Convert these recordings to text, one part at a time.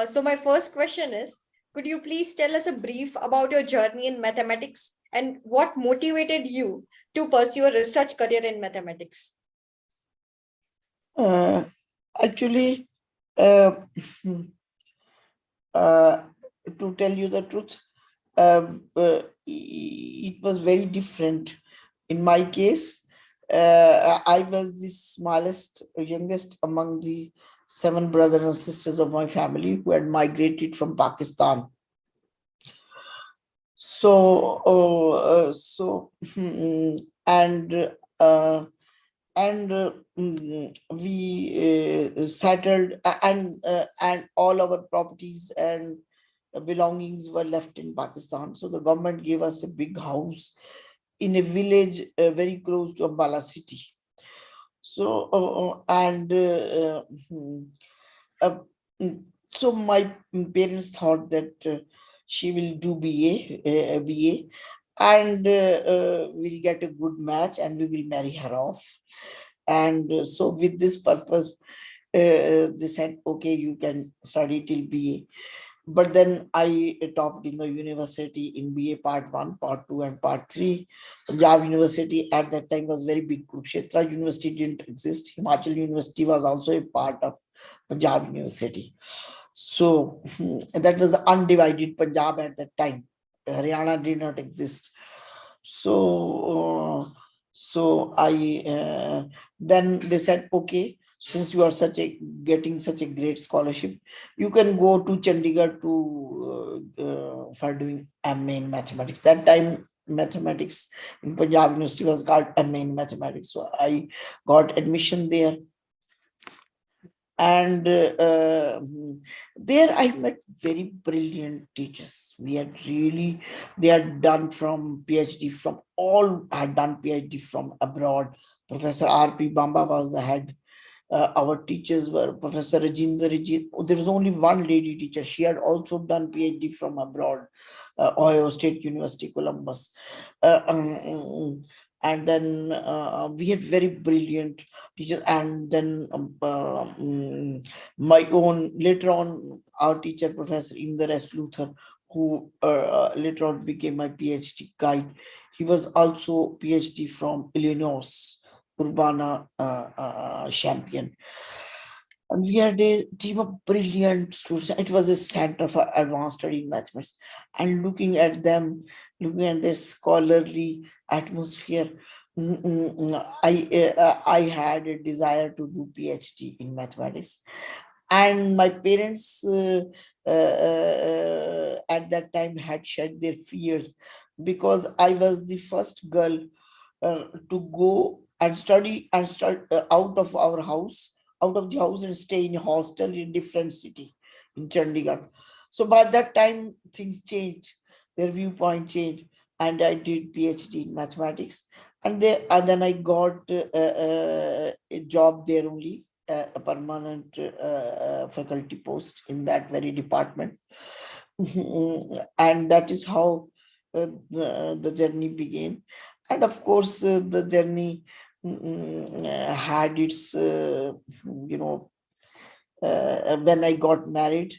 So my first question is, could you please tell us a brief about your journey in mathematics and what motivated you to pursue a research career in mathematics? Actually, uh, uh, to tell you the truth, it was very different. In my case, I was the smallest, youngest among the 7 brothers and sisters of my family who had migrated from Pakistan. And uh, we settled, and all our properties and belongings were left in Pakistan. So the government gave us a big house in a village very close to Ambala city. So and uh, mm, so my parents thought that she will do BA, and we'll get a good match and we will marry her off. And so with this purpose, they said, okay, you can study till BA. But then I topped in the university in BA part 1, part 2, and part 3. Punjab University at that time was very big. Kurukshetra University didn't exist. Himachal University was also a part of Punjab University. So that was undivided Punjab at that time. Haryana did not exist. So I then they said, okay, since you are getting such a great scholarship, you can go to Chandigarh for doing MA in mathematics. That time mathematics in Punjab University was called MA in mathematics. So I got admission there. And there I met very brilliant teachers. They had done from PhD from all had done PhD from abroad. Professor R.P. Bamba was the head. Our teachers were Professor Rajinder Rijit. There was only one lady teacher. She had also done PhD from abroad, Ohio State University, Columbus. And then we had very brilliant teachers. And then my own, later on, our teacher, Professor Inder S. Luther, who later on became my PhD guide. He was also PhD from Illinois, Urbana champion. And we had a team of brilliant students. It was a center for advanced study in mathematics. And looking at them, looking at their scholarly atmosphere, I had a desire to do PhD in mathematics. And my parents at that time had shed their fears, because I was the first girl to go and study and start out of our house, out of the house, and stay in a hostel in different city in Chandigarh. So by that time, things changed, their viewpoint changed, and I did PhD in mathematics. And then I got a job there only, a permanent faculty post in that very department. And that is how the journey began. And of course, the journey had its, when I got married,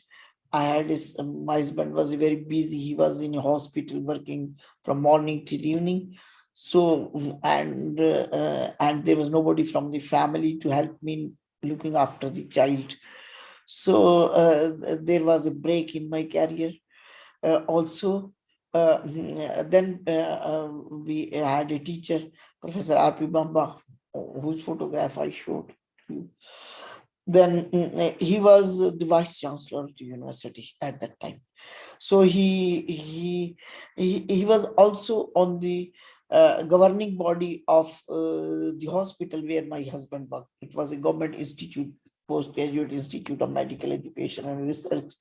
I had my husband was very busy. He was in a hospital working from morning till evening. So, and there was nobody from the family to help me looking after the child. So there was a break in my career. Also, then we had a teacher, Professor R.P. Bamba, whose photograph I showed you. Then he was the vice chancellor of the university at that time. So he was also on the governing body of the hospital where my husband worked. It was a government institute, postgraduate institute of medical education and research,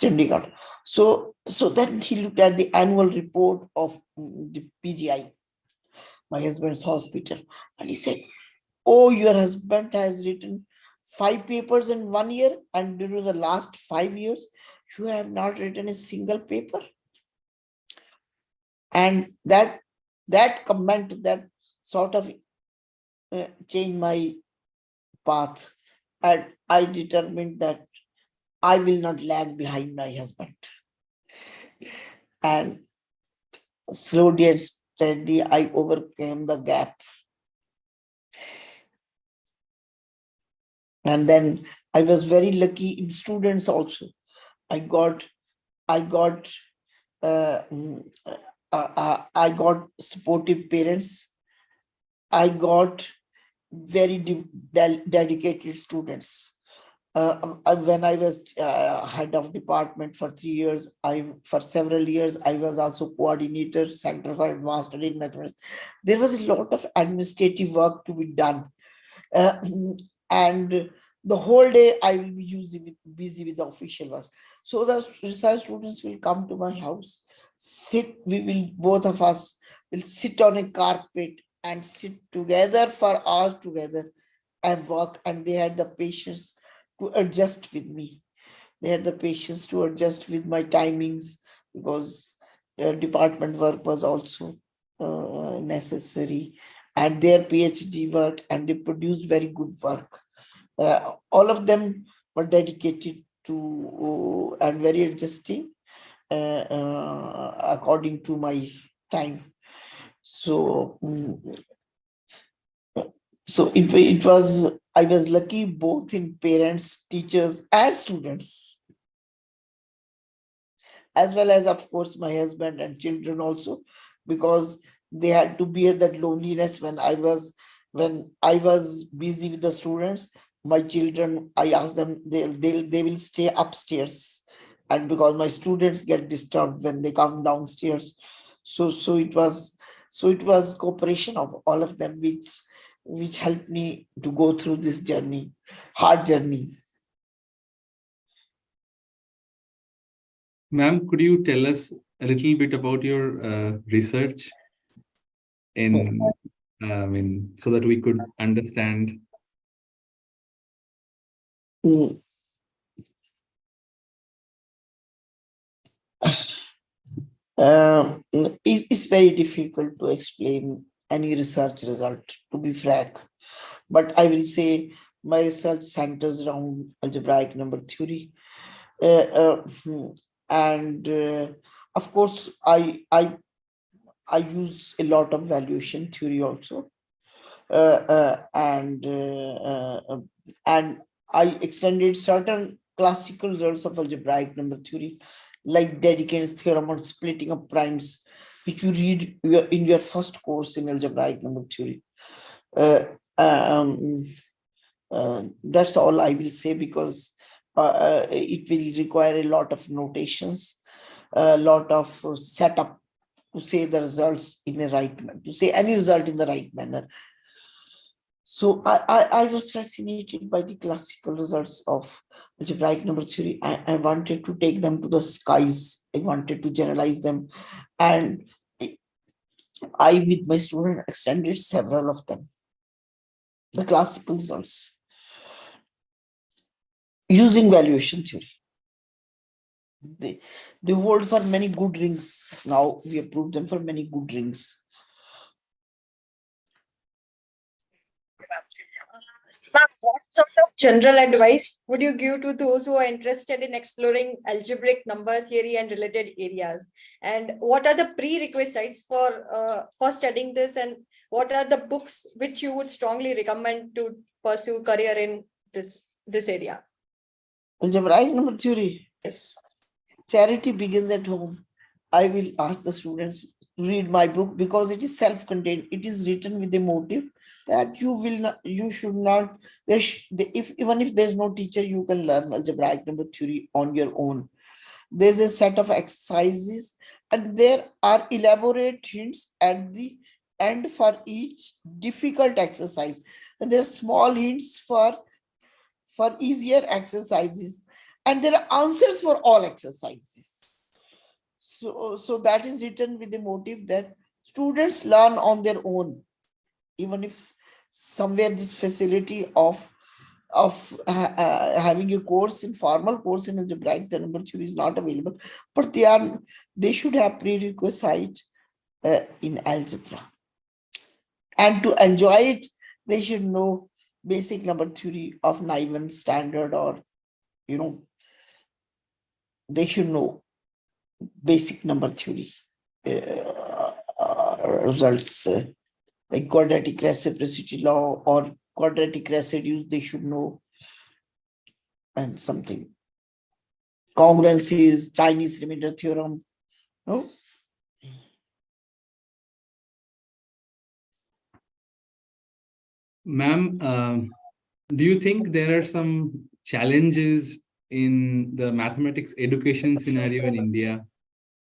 Chandigarh. So then he looked at the annual report of the PGI, my husband's hospital, and he said, oh, your husband has written 5 papers in 1 year, and during the last 5 years, you have not written a single paper. And that comment, that sort of changed my path. And I determined that I will not lag behind my husband. And slowly and steadily, I overcame the gap. And then I was very lucky in students also. I got, I got, mm, I got supportive parents. I got very dedicated students. When I was head of department for 3 years, for several years I was also coordinator, Center for Advanced Study in Mathematics. There was a lot of administrative work to be done, uh, and the whole day I will be busy with the official work. So the research students will come to my house, sit. We will, both of us will sit on a carpet and sit together for hours together and work. And they had the patience to adjust with me. They had the patience to adjust with my timings, because department work was also necessary, and their PhD work, and they produced very good work. All of them were dedicated to and very adjusting according to my time. So, it was, I was lucky both in parents, teachers, and students, as well as, of course, my husband and children also, because they had to bear that loneliness when I was busy with the students. My children, I asked them, they will stay upstairs, and because my students get disturbed when they come downstairs. So it was cooperation of all of them, which helped me to go through this journey, hard journey. Ma'am, could you tell us a little bit about your research in, so that we could understand? Mm. It's very difficult to explain any research result, to be frank. But I will say my research centers around algebraic number theory. And of course, I use a lot of valuation theory also. And I extended certain classical results of algebraic number theory, like Dedekind's theorem on splitting up primes, which you read in your first course in algebraic number theory. Uh, um, that's all I will say, because it will require a lot of notations, a lot of setup to say the results in a right manner, to say any result in the right manner. So I was fascinated by the classical results of algebraic number theory. I wanted to take them to the skies. I wanted to generalize them. And I, with my student, extended several of them, the classical results, using valuation theory. They hold for many good rings. Now we have proved them for many good rings. Ma'am, what sort of general advice would you give to those who are interested in exploring algebraic number theory and related areas? And what are the prerequisites for studying this? And what are the books which you would strongly recommend to pursue career in this area? Algebraic number theory. Yes. Charity begins at home. I will ask the students to read my book, because it is self-contained. It is written with a motive that you should not. If even if there's no teacher, you can learn algebraic number theory on your own. There's a set of exercises, and there are elaborate hints at the end for each difficult exercise. And there are small hints for easier exercises, and there are answers for all exercises. So that is written with the motive that students learn on their own, even if somewhere this facility of having a course in formal course in algebraic number theory is not available, but they should have prerequisite in algebra, and to enjoy it they should know basic number theory of Naiman standard, or they should know basic number theory results, like quadratic reciprocity law or quadratic residues, they should know, and something congruencies, Chinese remainder theorem. No, Ma'am, do you think there are some challenges in the mathematics education scenario in India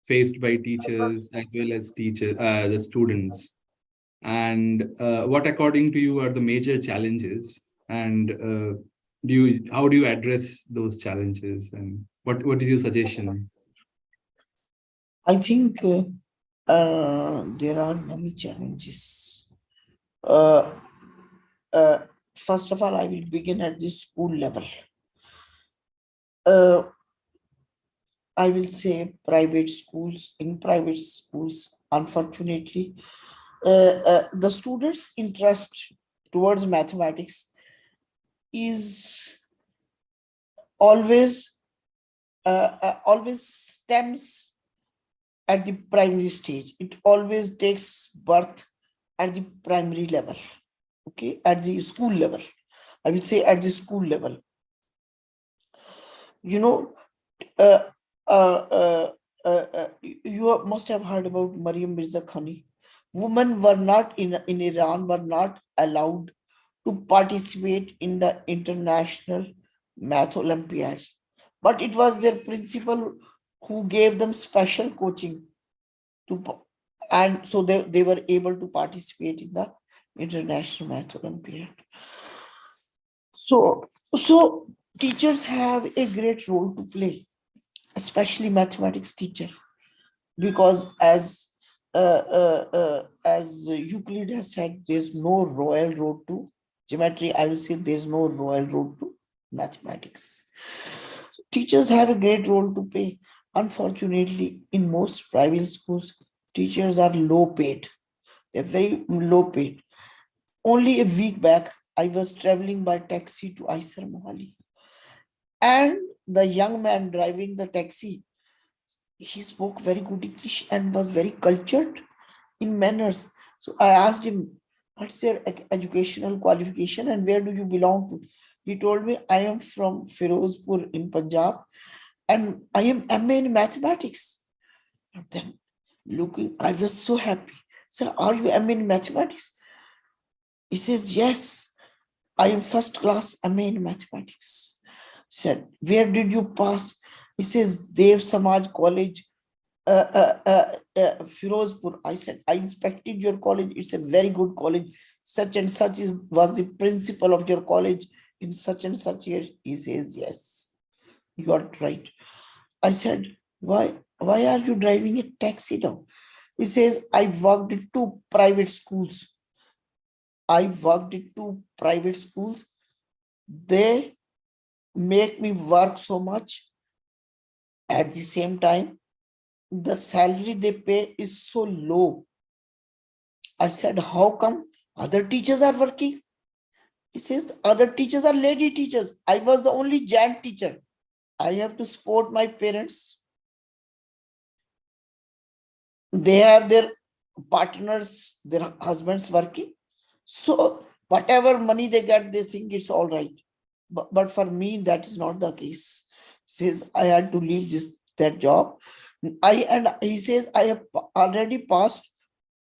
faced by teachers as well as the students? And what, according to you, are the major challenges? And how do you address those challenges? And what is your suggestion? I think there are many challenges. Uh, uh, First of all, I will begin at the school level. Uh, I will say private schools. In private schools, unfortunately, the students' interest towards mathematics is always always stems at the primary stage. It always takes birth at the primary level. Okay, at the school level. I will say at the school level. You know, uh, you must have heard about Mariam Mirza Khani. Women were not in Iran were not allowed to participate in the international math olympiads, but it was their principal who gave them special coaching to and so they were able to participate in the international math olympiad. So teachers have a great role to play, especially mathematics teacher, because as Euclid has said, there's no royal road to geometry. I will say there's no royal road to mathematics. Teachers have a great role to play. Unfortunately, in most private schools, teachers are low paid. They're very low paid. Only a week back, I was traveling by taxi to Aysar Mohali, and the young man driving the taxi, he spoke very good English and was very cultured in manners. So I asked him, what's your educational qualification and where do you belong to? He told me, I am from Firozpur in Punjab and I am MA in mathematics. And then looking, I was so happy. Sir, are you MA in mathematics? He says, yes, I am first class MA in mathematics. Said, where did you pass? He says, Dev Samaj College, Firozpur. I said, I inspected your college. It's a very good college. Such and such was the principal of your college in such and such year. He says, yes, you are right. I said, why are you driving a taxi now? He says, I worked in two private schools. They make me work so much. At the same time, the salary they pay is so low. I said, how come other teachers are working? He says, other teachers are lady teachers. I was the only gent teacher. I have to support my parents. They have their partners, their husbands working. So whatever money they get, they think it's all right. But for me, that is not the case. Says I had to leave that job. He says I have already passed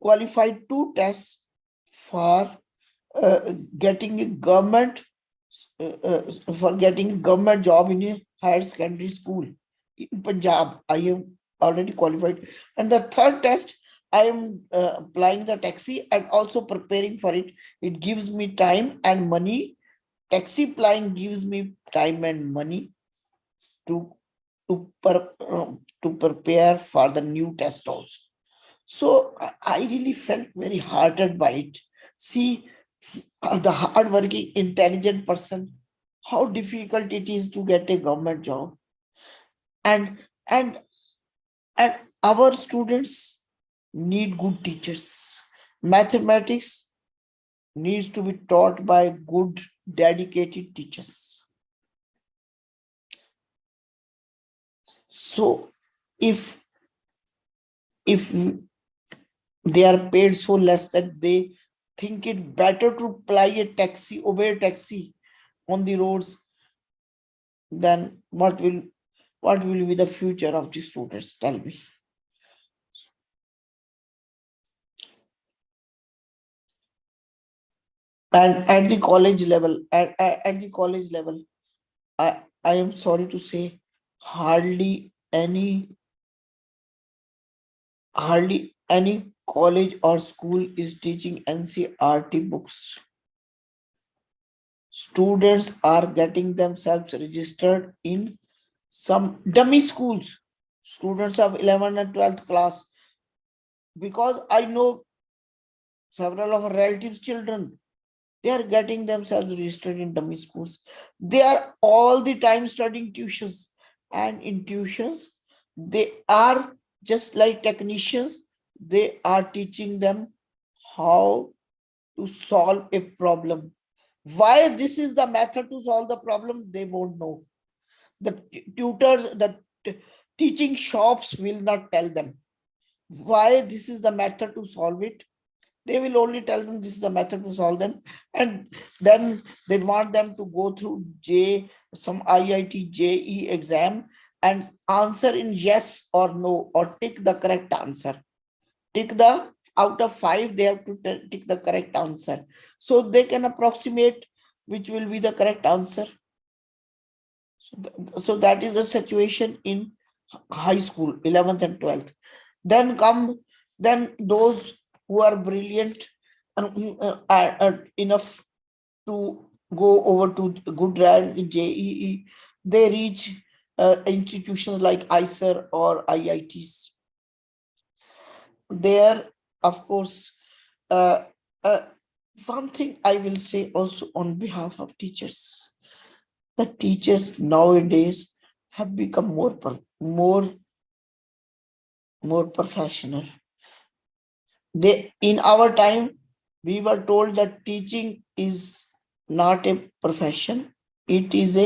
qualified two tests for getting a government job in a higher secondary school in Punjab. I am already qualified. And the third test, I am applying the taxi and also preparing for it. It gives me time and money. Taxi applying gives me time and money to to prepare for the new test also. So I really felt very heartened by it. See, the hardworking, intelligent person, how difficult it is to get a government job. And and and our students need good teachers. Mathematics needs to be taught by good, dedicated teachers. So if if they are paid so less that they think it better to ply a taxi, obey a taxi on the roads, then what will be the future of the students? Tell me. And at the college level, at the college level, I am sorry to say, hardly any hardly any college or school is teaching NCRT books. Students are getting themselves registered in some dummy schools. Students of 11th and 12th class, because I know several of our relatives' children, they are getting themselves registered in dummy schools. They are all the time studying tuitions, and in tuitions they are just like technicians. They are teaching them how to solve a problem. Why this is the method to solve the problem, they won't know. The tutors, the teaching shops will not tell them why this is the method to solve it. They will only tell them this is the method to solve them, and then they want them to go through some IIT JE exam and answer in yes or no, or tick the correct answer. Tick the out of 5, they have to tick the correct answer, so they can approximate which will be the correct answer. So that is the situation in high school, 11th and 12th. Then those who are brilliant and are enough to go over to good rank in JEE, they reach institutions like ICER or IITs. There, of course, uh, uh, one thing I will say also on behalf of teachers: the teachers nowadays have become more professional. They, in our time, we were told that teaching is not a profession. It is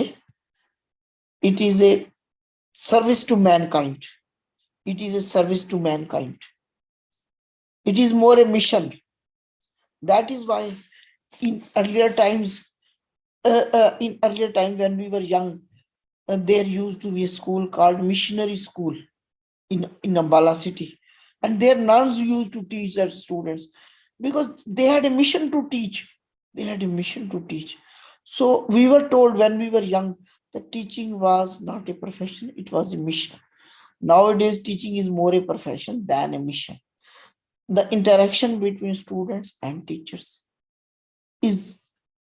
a service to mankind. It is a service to mankind. It is more a mission. That is why in earlier times, when we were young, there used to be a school called missionary school in Ambala city, and their nuns used to teach their students because they had a mission to teach. They had a mission to teach. So we were told when we were young that teaching was not a profession, it was a mission. Nowadays, teaching is more a profession than a mission. The interaction between students and teachers is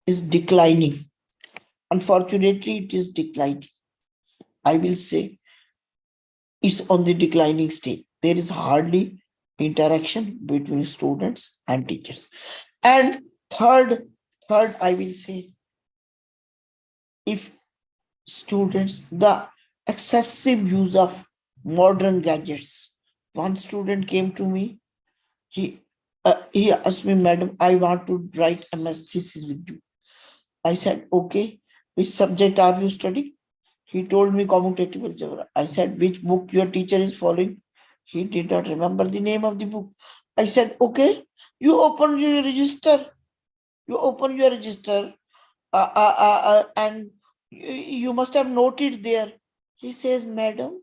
declining. Unfortunately, it is declining. I will say it's on the declining stage. There is hardly interaction between students and teachers. And third, I will say, if students, the excessive use of modern gadgets. One student came to me. He asked me, "Madam, I want to write a MS thesis with you." I said, "Okay. Which subject are you studying?" He told me commutative algebra. I said, "Which book your teacher is following?" He did not remember the name of the book. I said, "Okay, you open your register. You open your register, and you must have noted there." He says, "Madam,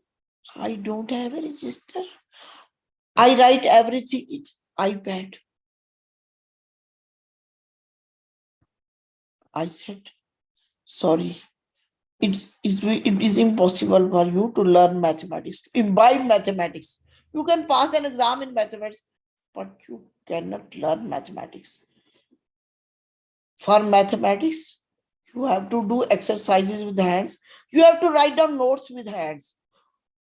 I don't have a register. I write everything in iPad." I said, "Sorry, it is impossible for you to learn mathematics, to imbibe mathematics. You can pass an exam in mathematics, but you cannot learn mathematics. For mathematics, you have to do exercises with hands. You have to write down notes with hands.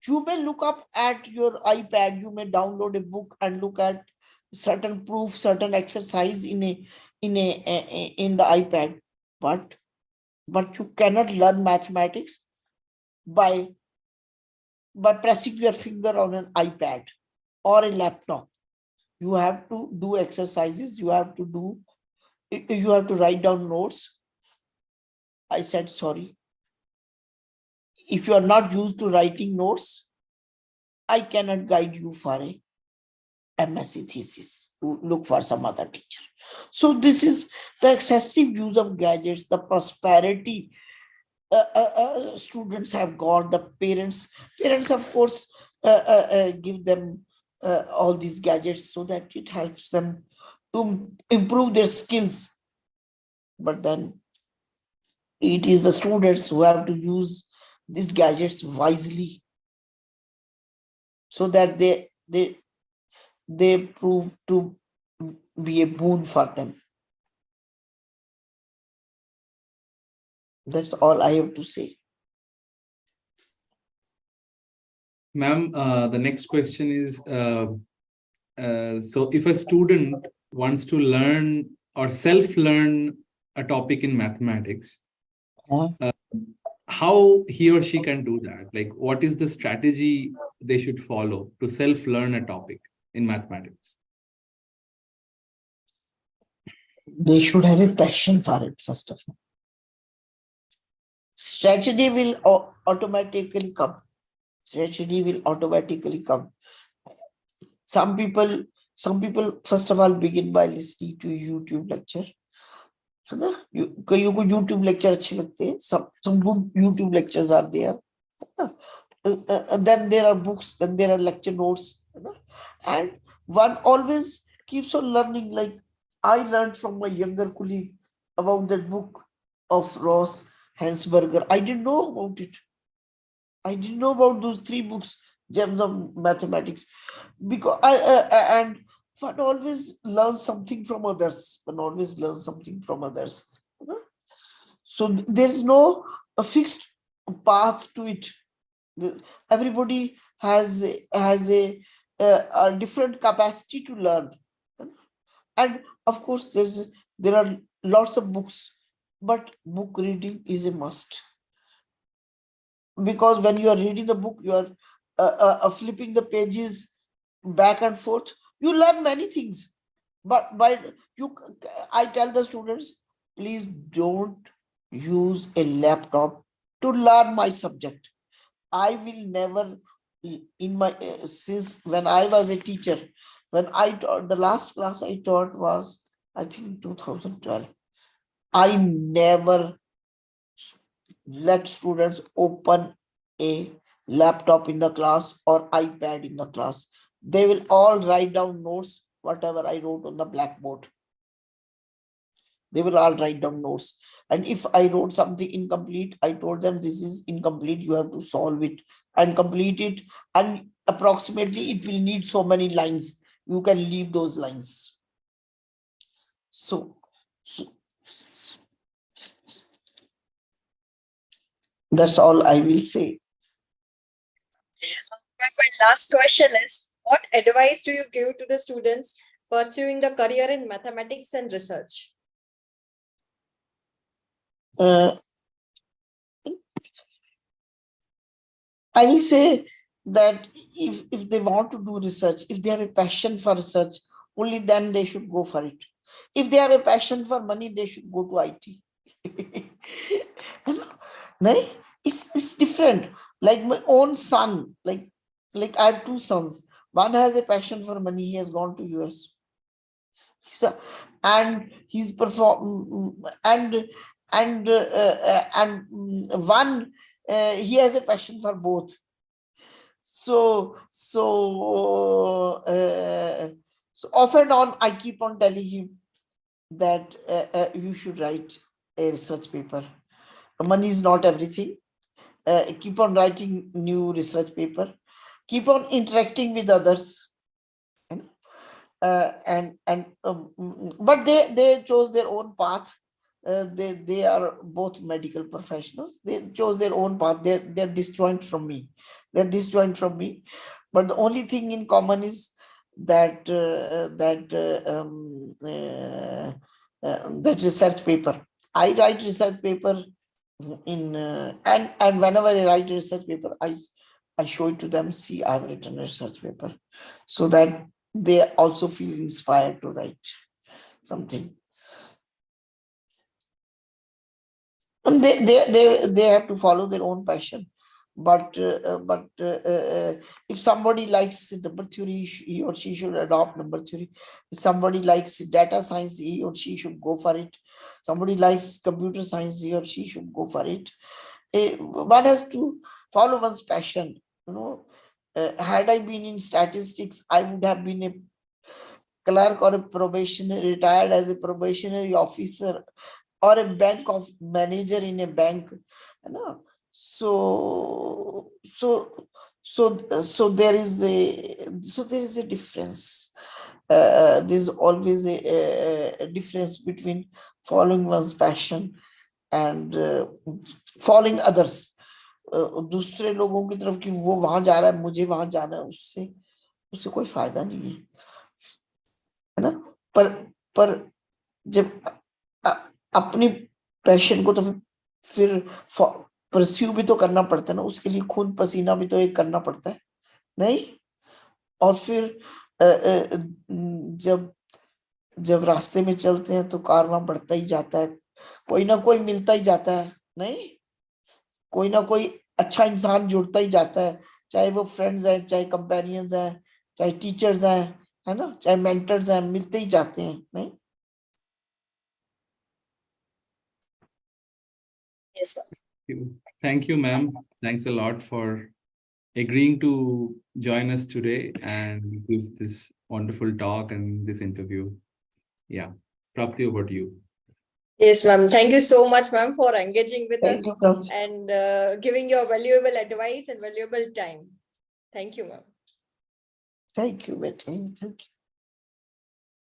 You may look up at your iPad, you may download a book and look at certain proof, certain exercise in the iPad, but you cannot learn mathematics by pressing your finger on an iPad or a laptop. You have to do exercises, you have to write down notes." I said, "Sorry, if you are not used to writing notes, I cannot guide you for a MSc thesis. Look for some other teacher. So this is the excessive use of gadgets, the prosperity students have got, the parents of course give them all these gadgets so that it helps them to improve their skills. But then it is the students who have to use these gadgets wisely so that they prove to be a boon for them. That's all I have to say. Ma'am, the next question is, so if a student wants to learn or self-learn a topic in mathematics, how he or she can do that? Like, what is the strategy they should follow to self-learn a topic in mathematics? They should have a passion for it, first of all. Strategy will automatically come. Strategy will automatically come. Some people first of all begin by listening to YouTube lecture. है ना? कईयों को YouTube lecture अच्छे लगते हैं. Some good YouTube lectures are there. Then there are books, then there are lecture notes, and one always keeps on learning. Like I learned from my younger colleague about that book of Ross Hansberger. I didn't know about it. I didn't know about those 3 books, Gems of Mathematics, because and one always learns something from others. One always learns something from others. So there's no a fixed path to it. Everybody has a different capacity to learn, and of course there are lots of books, but book reading is a must, because when you are reading the book, you are flipping the pages back and forth, you learn many things. But I tell the students, please don't use a laptop to learn my subject. I will never, in my since when I was a teacher, when I taught, the last class I taught was, I think, 2012. I never let students open a laptop in the class or iPad in the class. They will all write down notes, whatever I wrote on the blackboard. They will all write down notes. And if I wrote something incomplete, I told them this is incomplete, you have to solve it and complete it. And approximately it will need so many lines. You can leave those lines. So that's all I will say. My last question is, what advice do you give to the students pursuing the career in mathematics and research? I will say that if they want to do research, if they have a passion for research, only then they should go for it. If they have a passion for money, they should go to IT. It's different. Like my own son, like I have 2 sons. One has a passion for money, he has gone to US. So, and he's perform and one he has a passion for both. So off and on, I keep on telling him that you should write a research paper. Money is not everything. Keep on writing new research paper. Keep on interacting with others. But they chose their own path. They are both medical professionals. They chose their own path. They're disjoint from me. But the only thing in common is that that research paper. I write research paper in and whenever I write a research paper, I show it to them. See, I've written a research paper, so that they also feel inspired to write something. And they have to follow their own passion. If somebody likes number theory, he or she should adopt number theory. If somebody likes data science, he or she should go for it. Somebody likes computer science, he or she should go for it. One has to follow one's passion. Had I been in statistics, I would have been a clerk or a probationary, retired as a probationary officer or a bank of manager in a bank. So there is a difference. There's always a difference between following one's passion and following others. दूसरे लोगों की तरफ कि वो वहां जा रहा है, मुझे वहां जाना है, उससे कोई फायदा नहीं है ना. पर जब अपनी पैशन को तो फिर परस्यू भी तो करना पड़ता है ना, उसके लिए खून पसीना भी तो एक करना पड़ता है नहीं. और फिर जब रास्ते में चलते हैं तो कारवां बढ़ता ही जाता है, कोई ना कोई मिलता ही जाता है नहीं, कोई ना कोई अच्छा इंसान जुड़ता ही जाता है, चाहे वो फ्रेंड्स हैं, चाहे कंपेनियंस हैं, चाहे टीचर्स हैं, है ना, चाहे मेंटर्स हैं, मिलते ही जाते हैं नहीं. Yes, Thank you, ma'am. Thanks a lot for agreeing to join us today and give this wonderful talk and this interview. Yeah. Prapti, over to you. yes, ma'am. Thank you so much, ma'am, for engaging with Thank us you, Prof. and giving your valuable advice and valuable time. Thank you, ma'am. Thank you, Betty. Thank you.